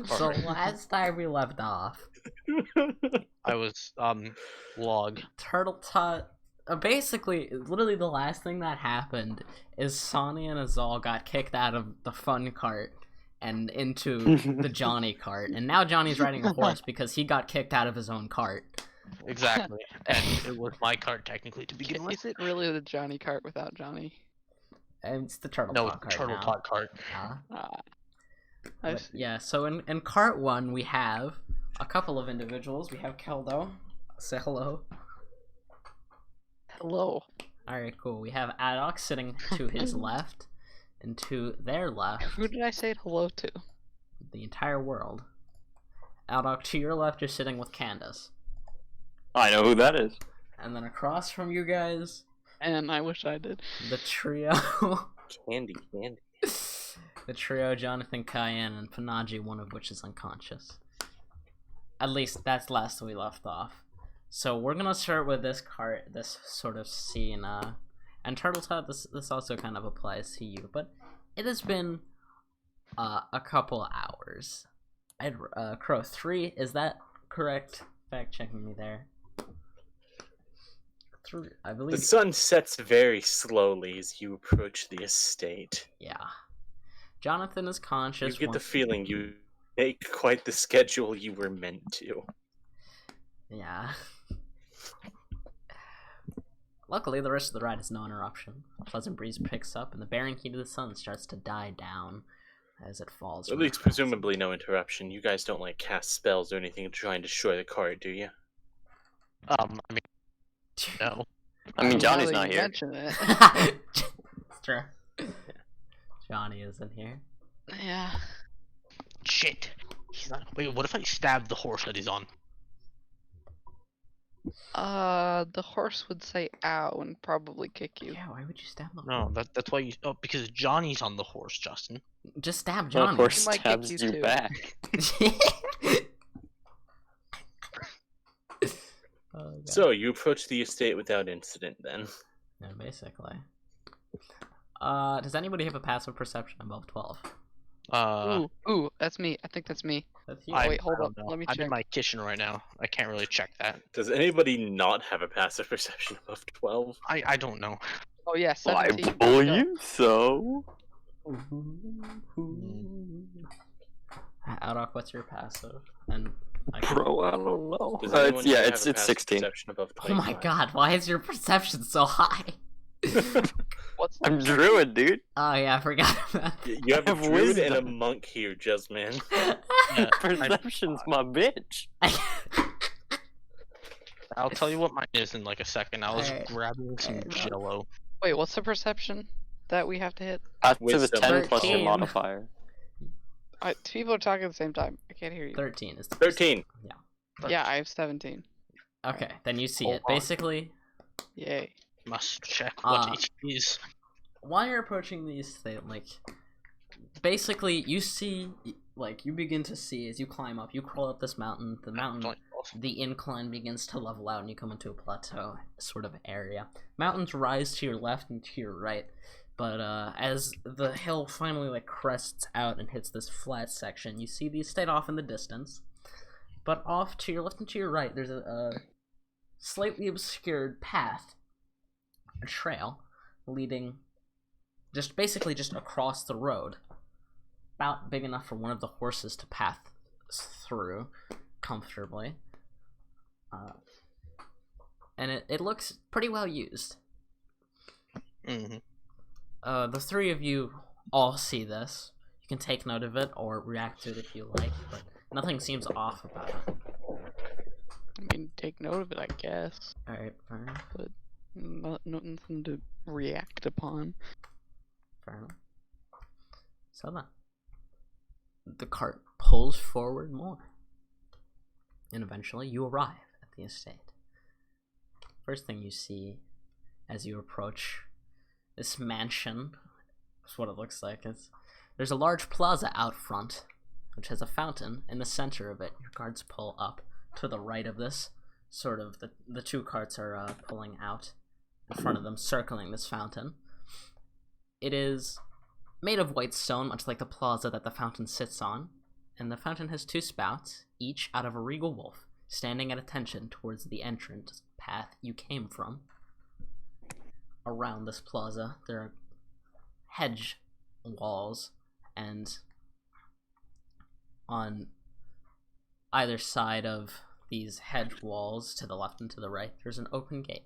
So last time we left off, I was log. Turtle-Tot. Basically, literally the last thing that happened is Sonny and Azal got kicked out of the fun cart and into the Johnny cart, and now Johnny's riding a horse because he got kicked out of his own cart. Exactly, and it was my cart technically to begin with. Is it really the Johnny cart without Johnny? And it's the Turtle-Tot No, cart Turtle-Tot cart. But, yeah, so in cart 1 we have a couple of individuals. We have Qeldo. Say hello. Hello. Alright, cool. We have Adock sitting to his left, and to their left, Who did I say hello to? the entire world. Adock, to your left, you're sitting with Candace. I know who that is. And then across from you guys, And I wish I did. the trio. Candy. The trio, Jonathan, Cayenne, and Panaji, one of which is unconscious. At least that's last we left off. So we're gonna start with this cart, this sort of scene, and Turtle-Tot, this also kind of applies to you, but it has been a couple hours. Krow, 3, is that correct? Fact checking me there. 3, I believe. The sun sets very slowly as you approach the estate. Yeah. Jonathan is conscious. You get the feeling you make quite the schedule you were meant to. Yeah. Luckily, the rest of the ride is no interruption. A pleasant breeze picks up, and the bearing heat of the sun starts to die down as it falls. At least presumably no interruption. You guys don't like cast spells or anything to try and destroy the cart, do you? I mean, no. I mean, Johnny's Now not that you here. mention it. It's true. Johnny isn't here. Yeah. Shit. He's not. Wait, what if I stab the horse that he's on? The horse would say ow and probably kick you. Yeah, why would you stab him? No, that's why you. Oh, because Johnny's on the horse, Justin. Just stab Of Johnny. course, He might kick stabs you you too. back. Oh, God. So, you approach the estate without incident then. Yeah, basically. Does anybody have a passive perception above 12? Ooh, that's me. I think that's me. That's you. Wait, hold I up. don't know. Let me I'm check. in my kitchen right now. I can't really check that. Does anybody not have a passive perception above 12? I don't know. Oh yeah, Well, I 17. believe so. Adock, what's your passive? And I can... Bro, I don't know. Does anyone Yeah, here have it's a passive 16. perception above Oh my 25? God, why is your perception so high? What's I'm druid, dude. Oh yeah, I forgot about You have a I have druid and a wisdom. monk here, Jasmine. that. Perception's my bitch. I'll tell you what mine is in like a second. I was Alright. grabbing some Alright. Jello. Wait, what's the perception that we have to hit? Passive is Wisdom. 10 plus your 13. modifier. Two people are talking at the same time. I can't hear you. 13 is the 13. Yeah, I have 17. Okay, then you see Hold it. on. Basically, Yay. Must check what Uh, each is. while you're approaching these, basically, you see, you begin to see as you climb up, you crawl up this mountain, the incline begins to level out and you come into a plateau sort of area. Mountains rise to your left and to your right, but as the hill finally crests out and hits this flat section, you see the estate off in the distance. But off to your left and to your right, there's a slightly obscured path, a trail, leading basically just across the road, about big enough for one of the horses to pass through comfortably. And it looks pretty well used. Mm-hmm. The three of you all see this. You can take note of it or react to it if you like, but nothing seems off about it. I mean, take note of it, I guess. Alright, fair enough. Nothing to react upon. Fair enough. So then, the cart pulls forward more, and eventually you arrive at the estate. First thing you see as you approach this mansion, is what it looks like, is there's a large plaza out front, which has a fountain in the center of it. Your guards pull up to the right of this, sort of, the two carts are pulling out in front of them, circling this fountain. It is made of white stone, much like the plaza that the fountain sits on, And the fountain has two spouts, each out of a regal wolf, standing at attention towards the entrance path you came from. Around this plaza, there are hedge walls, and on either side of these hedge walls, to the left and to the right, there's an open gate.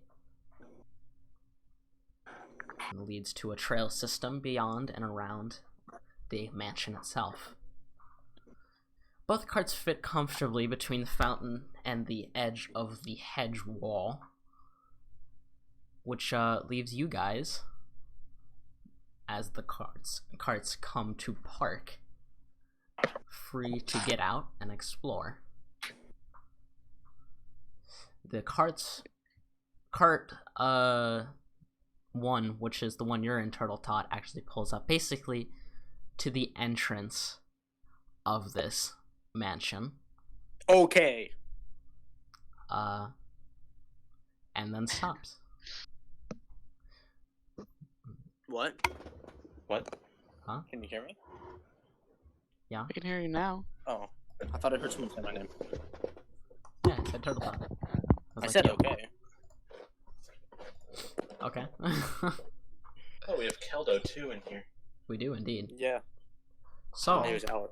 It leads to a trail system beyond and around the mansion itself. Both carts fit comfortably between the fountain and the edge of the hedge wall, which leaves you guys, as the carts come to park, free to get out and explore. The cart 1, which is the one you're in, Turtle-Tot, actually pulls up basically to the entrance of this mansion. Okay. And then stops. What? What? Huh? Can you hear me? Yeah? I can hear you now. Oh, I thought I heard someone say my name. Yeah, I said Turtle-Tot. I said okay. Okay. Oh, we have Qeldo too in here. We do indeed. Yeah. So, Here's Alec.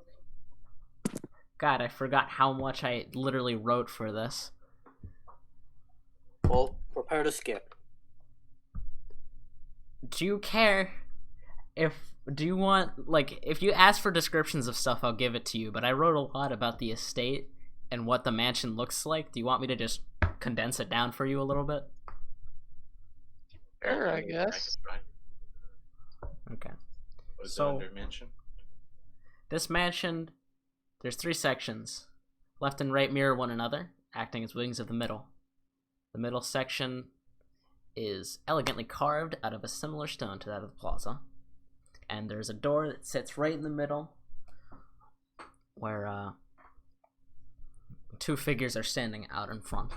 God, I forgot how much I literally wrote for this. Well, prepare to skip. Do you care do you want, like, if you ask for descriptions of stuff, I'll give it to you, but I wrote a lot about the estate and what the mansion looks like. Do you want me to just condense it down for you a little bit? Sure, I guess. Okay. What is So- it under mansion? This mansion, there's 3 sections. Left and right mirror one another, acting as wings of the middle. The middle section is elegantly carved out of a similar stone to that of the plaza. And there's a door that sits right in the middle, where 2 figures are standing out in front.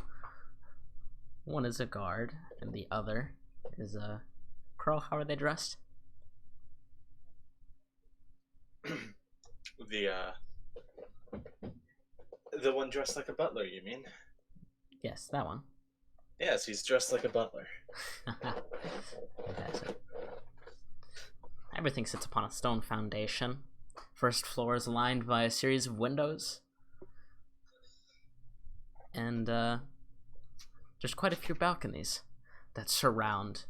One is a guard, and the other is a Krow. How are they dressed? The one dressed like a butler, you mean? Yes, that one. Yes, he's dressed like a butler. Fantastic. Everything sits upon a stone foundation. First floor is lined by a series of windows. And there's quite a few balconies that surround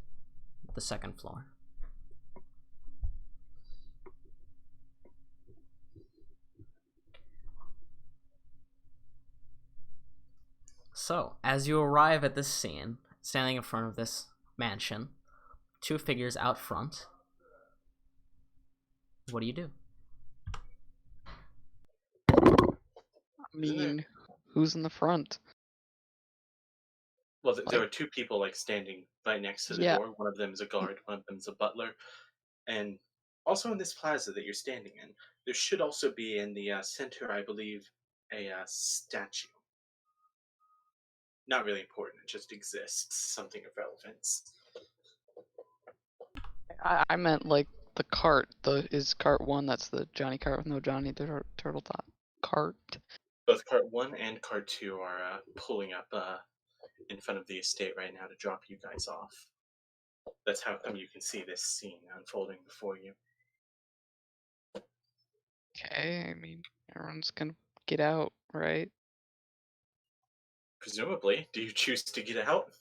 the second floor. So, as you arrive at this scene, standing in front of this mansion, 2 figures out front, what do you do? I mean, who's in the front? Well, there are 2 people like standing right next to the Yeah. door. One of them is a guard, one of them is a butler. And also in this plaza that you're standing in, there should also be in the center, I believe, a statue. Not really important, it just exists. Something of relevance. I meant like the cart. Is cart 1? That's the Johnny cart with no Johnny. The Turtle-Tot cart. Both cart 1 and cart 2 are pulling up in front of the estate right now to drop you guys off. That's how come you can see this scene unfolding before you. Okay, I mean, everyone's gonna get out, right? Presumably, do you choose to get out?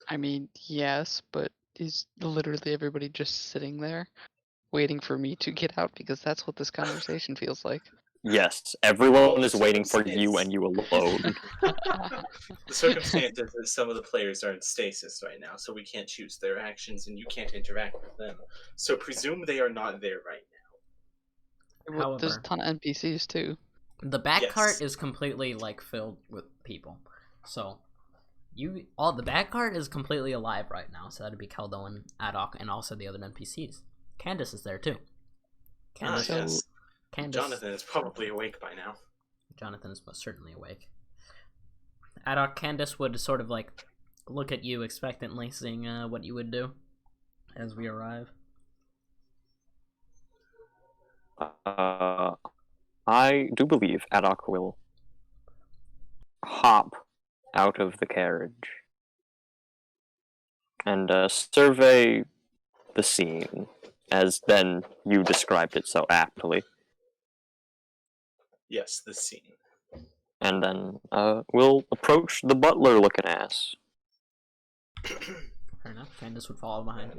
I mean, yes, but is literally everybody just sitting there waiting for me to get out? Because that's what this conversation feels like. Yes, everyone Well, is the waiting for you circumstance- and you alone. The circumstance is that some of the players are in stasis right now, so we can't choose their actions and you can't interact with them. So presume they are not there right now. Well, there's a However- ton of NPCs too. The back Yes. cart is completely like filled with people. So the back cart is completely alive right now, so that'd be Qeldo and Adock and also the other NPCs. Candace is there too. Candace, So- Yes. Candace Jonathan is probably awake by now. Jonathan is most certainly awake. Adock, Candace would sort of like look at you expectantly, seeing what you would do as we arrive. I do believe Adock will hop out of the carriage and survey the scene, as then you described it so aptly. Yes, the scene. And then we'll approach the butler-looking ass. Fair enough. Candace would follow behind.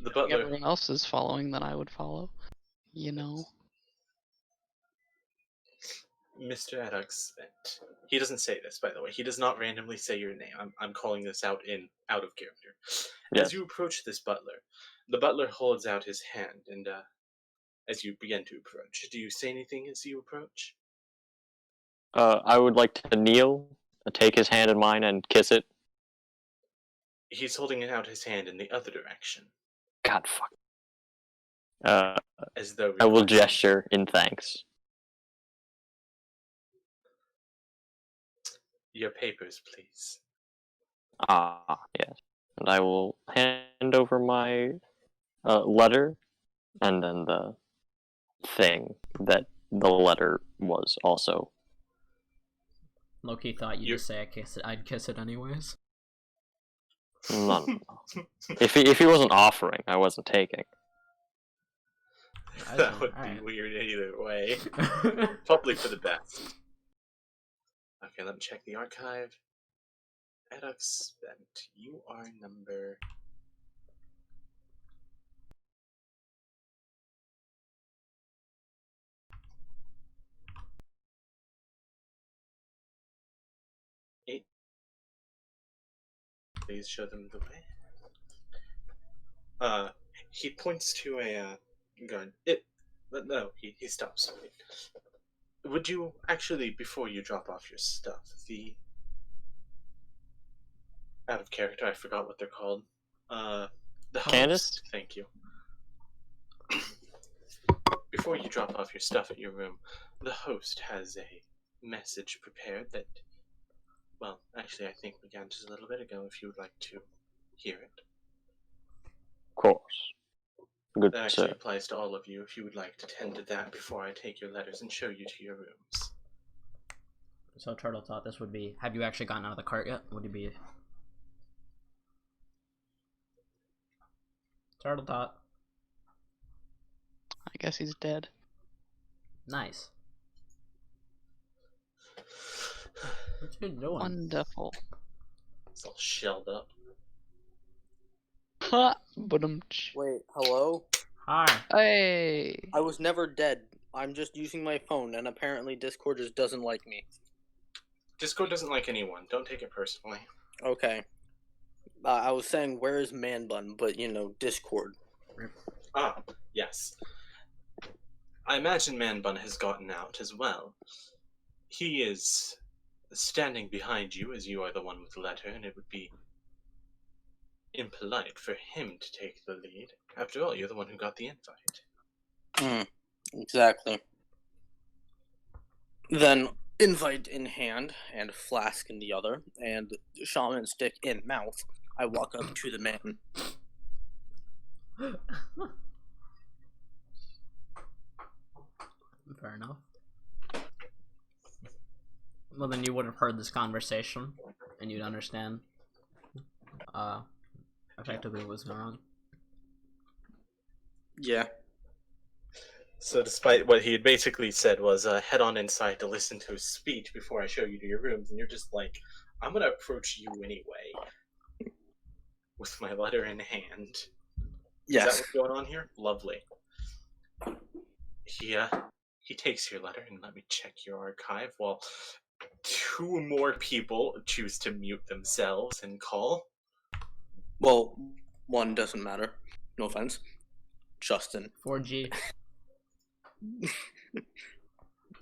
The If butler. everyone else is following, then I would follow. You know. Mr. Adock spent. He doesn't say this, by the way. He does not randomly say your name. I'm calling this out of character. Yes. As you approach this butler, the butler holds out his hand, and as you begin to approach, do you say anything as you approach? I would like to kneel, take his hand in mine, and kiss it. He's holding out his hand in the other direction, God fuck. as though I will requesting- gesture in thanks. Your papers, please. Ah, yes. And I will hand over my letter, and then the thing that the letter was also. Loki thought you'd You- just say I'd kiss it anyways. No. If he wasn't offering, I wasn't taking. That would be Alright. weird either way. Probably for the best. Okay, let me check the archive. Adock spent. You are number. Please show them the way. He points to a gun. But no, he stops. Would you actually, before you drop off your stuff, out of character, I forgot what they're called. The host. Candace? Thank you. Before you drop off your stuff at your room, the host has a message prepared that. Well, actually, I think began just a little bit ago. If you would like to hear it, Of course. Good that actually sir. applies to all of you. If you would like to tend to that before I take your letters and show you to your rooms. So Turtle-Tot, this would be. Have you actually gotten out of the cart yet? Would you be? Turtle-Tot. I guess he's dead. Nice. What you doing? Wonderful. It's all shelled up. Ha! But Wait, hello? Hi. Hey! I was never dead. I'm just using my phone, and apparently Discord just doesn't like me. Discord doesn't like anyone. Don't take it personally. Okay. I was saying, where is Man Bun? But, Discord. Ah, yes. I imagine Man Bun has gotten out as well. He is standing behind you as you are the one with the letter, and it would be impolite for him to take the lead. After all, you're the one who got the invite. Exactly. Then, invite in hand, and flask in the other, and shaman stick in mouth, I walk up to the man. Fair enough. Well, then you would have heard this conversation, and you'd understand, effectively what was going on. Yeah. So despite what he had basically said was, head on inside to listen to his speech before I show you to your rooms, and you're just like, I'm gonna approach you anyway. With my letter in hand. Is Yes. that what's going on here? Lovely. He takes your letter, and let me check your archive while two more people choose to mute themselves and call. Well, one doesn't matter. No offense. Justin. 4G.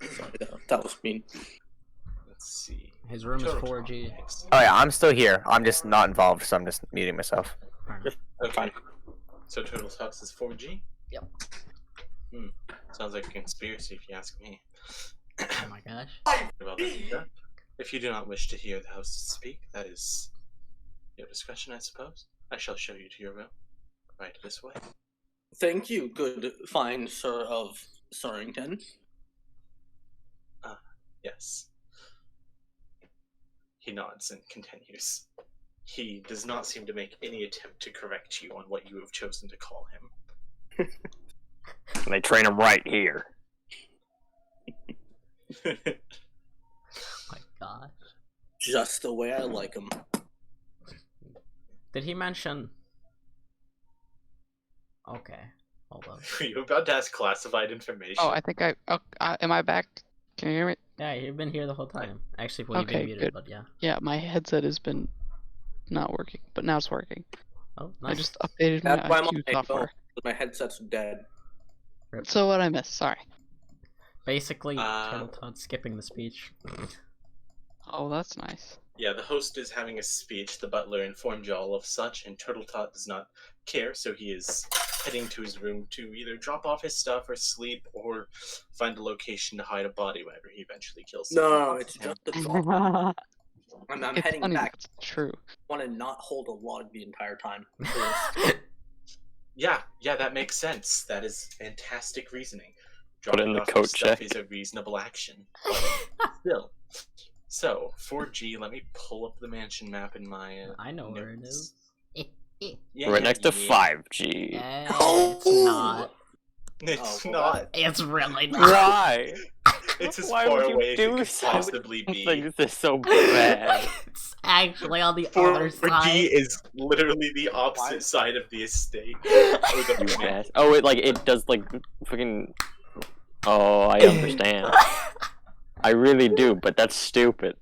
Sorry, that was mean. Let's see. His room is Turtle-Tot 4G. next. Oh yeah, I'm still here. I'm just not involved, so I'm just muting myself. Fair enough. Okay. So Turtle-Tot is 4G? Yep. Sounds like a conspiracy if you ask me. Oh my gosh. Well, then, if you do not wish to hear the host speak, that is your discretion, I suppose. I shall show you to your room. Right this way. Thank you, good fine sir of Surrington. Yes. He nods and continues. He does not seem to make any attempt to correct you on what you have chosen to call him. They train him right here. Oh my god. Just the way I like him. Did he mention... Okay, hold on. Are you about to ask classified information? Oh, I think am I back? Can you hear me? Yeah, you've been here the whole time. Actually, well, you've Okay, been muted, good. but yeah. Yeah, my headset has been not working, but now it's working. Oh, nice. I just updated That's my why I'm on IQ my phone, software. 'cause my headset's dead. Rip. So what I missed? Sorry. Basically, Turtle-Tot skipping the speech. Oh, that's nice. Yeah, the host is having a speech. The butler informed you all of such, and Turtle-Tot does not care, so he is heading to his room to either drop off his stuff or sleep or find a location to hide a body whenever he eventually kills someone. No, it's just a drop. I'm It's heading funny back. that's true. I want to not hold a log the entire time. Yeah, that makes sense. That is fantastic reasoning. Put it in Dropping the off your coat stuff check. is a reasonable action. But still. So, 4G, let me pull up the mansion map in my I know where it notes. is. Yeah, Right next to yeah. 5G. It's not. It's Oh, not. It's really not. Why? It's as Why far would you away as do it could something possibly be. like this so bad? It's actually on the other 4G side. is literally the opposite side of the estate. Or the You mansion. ass. Oh, it does like fucking. Oh, I understand. I really do, but that's stupid.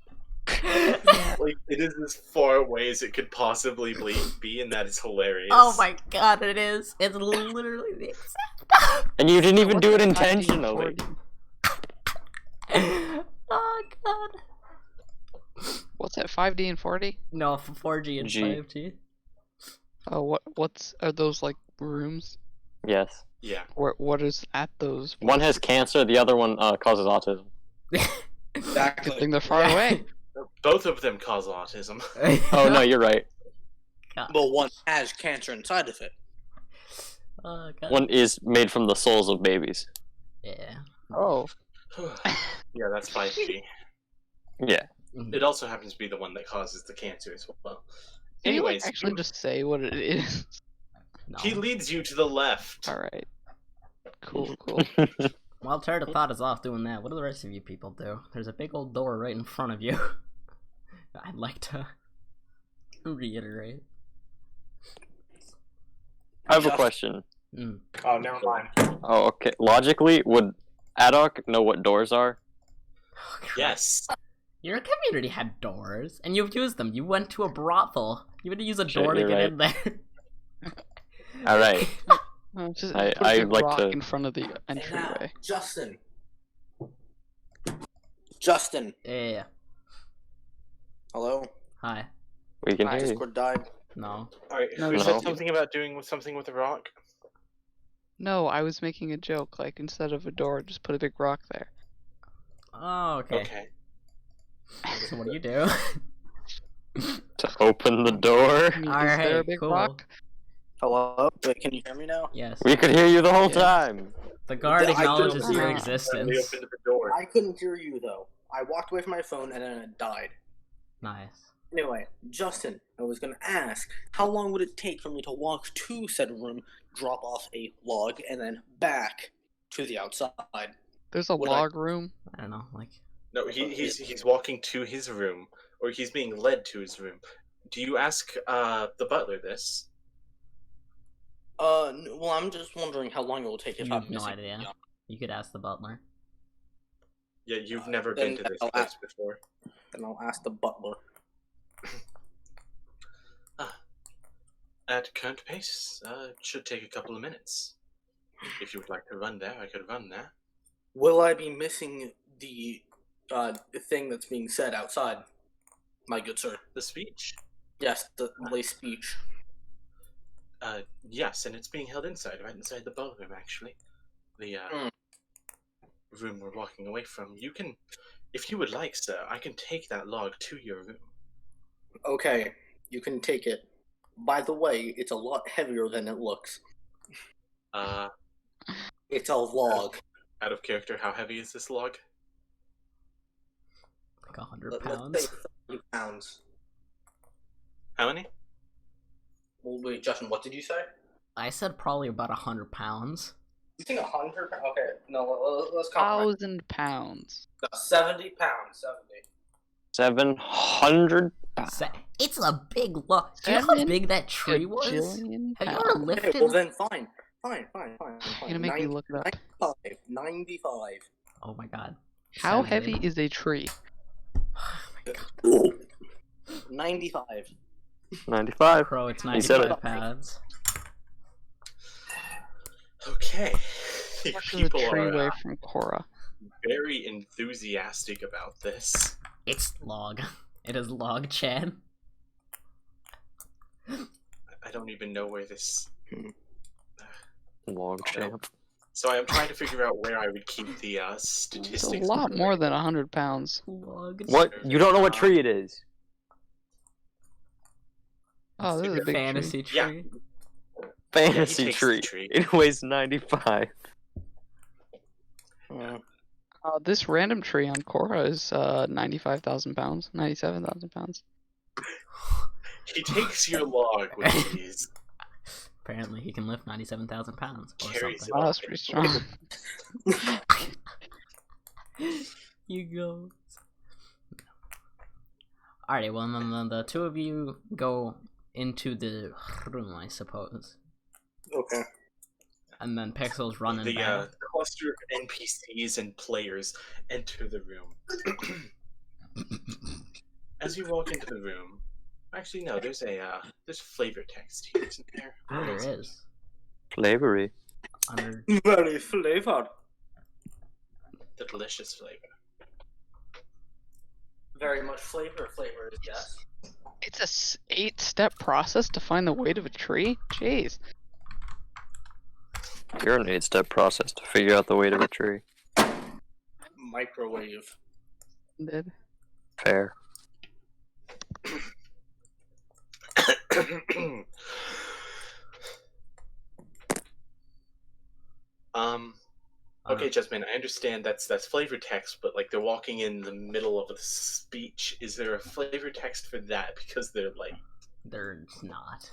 Like, it is as far away as it could possibly be, and that is hilarious. Oh my god, it is. It's literally the exact. And you didn't even What's do it that 5D and intentionally. 4D? Oh god. What's that? 5D and 4D? No, for 4G and G. 5G. Oh, are those like rooms? Yes. Yeah. What is at those? One has cancer, the other one causes autism. Good Exactly. thing they're far Yeah. away. Both of them cause autism. Oh no, you're right. God. Well, one has cancer inside of it. Oh god. One is made from the souls of babies. Yeah. Oh, Yeah, that's 5G. Yeah. It also happens to be the one that causes the cancer as well. can you like, Anyways, actually just say what it is? No. he leads you to the left. All right. Cool. While Turtle-Tot is off doing that, what do the rest of you people do? There's a big old door right in front of you. I'd like to reiterate. I have a question. Mm. Oh, never mind. Oh, okay. Logically, would Adock know what doors are? Oh, Christ. Yes. Your community had doors, and you've used them. You went to a brothel. You had to use a Shit, door to you're get right. in there. All right. Just I- put a I'd big like rock to- in front of the And now, entryway. Justin. Yeah. Hello? Hi. We can My hear you. Discord died. No. Alright, No, who no. said something about doing something with a rock? No, I was making a joke. Like instead of a door, just put a big rock there. Oh, okay. Okay. So what do you do? To open the door. I mean, is Alright, there a big cool. rock? Hello? Wait, can you hear me now? Yes. We could hear you the whole Yeah. time. The guard I acknowledges couldn't your hear. They existence. opened the door. I couldn't hear you, though. I walked away from my phone and then it died. Nice. Anyway, Justin, I was gonna ask, how long would it take for me to walk to said room, drop off a log, and then back to the outside? There's a Would log room. I don't know, like... No, he's walking to his room, or he's being led to his room. Do you ask the butler this? Well, I'm just wondering how long it will take if You I'm have no missing. idea. You could ask the butler. Yeah, you've never then been to this I'll place ask- before. Then I'll ask the butler. At current pace, it should take a couple of minutes. If you would like to run there, I could run there. Will I be missing the thing that's being said outside, my good sir? The speech? Yes, the lay speech. Yes, and it's being held inside, right inside the ballroom, actually. The room we're walking away from. You can, if you would like, sir, I can take that log to your room. Okay, you can take it. By the way, it's a lot heavier than it looks. It's a log. Out of character, how heavy is this log? Like 100 Let's pounds. say 30 pounds. How many? Well, wait, Justin, what did you say? I said probably about 100 pounds. You think 100 pounds? Okay, no, let's compromise. 1,000 pounds. No, 70 pounds. 70. 700 pounds. It's a big log. Do you know how big that tree was? Bajillion Have you pounds. ever lifted? Okay, well then, fine. I'm gonna make you look it up. 95. Oh my god. How 70. heavy is a tree? Oh my god. 95. 95. Crow, it's He said 95 it. pounds. Okay. You Much is a people tree are away from Korra? very enthusiastic about this. It's log. It is log, Chad. I don't even know where this. Log champ. So I'm trying to figure out where I would keep the It's statistics. a lot more than 100 pounds. Log. What? You don't know what tree it is? Oh, this is a big Fantasy Yeah. tree. Fantasy takes tree. the tree. It weighs 95. tree. This random tree on Korra is 95,000 pounds, 97,000 pounds. He takes your log with these. Apparently, he can lift 97,000 pounds or Carries something. Oh, that's pretty strong. You go. Alrighty, well, then the two of you go into the room, I suppose. Okay. And then Pixel's running The back. cluster of NPCs and players enter the room. As you walk into the room, actually no, there's flavor text here, isn't there? Oh, there is. Flavory. Under Very flavored. The delicious flavor. Very much flavored, yes. It's a 8-step process to find the weight of a tree? Jeez. You're an 8-step process to figure out the weight of a tree. Microwave. Did. Fair. Okay, Jasmine, I understand that's flavor text, but like they're walking in the middle of a speech. Is there a flavor text for that? Because they're like, There's not.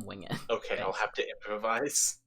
Wing it. okay, I'll have to improvise.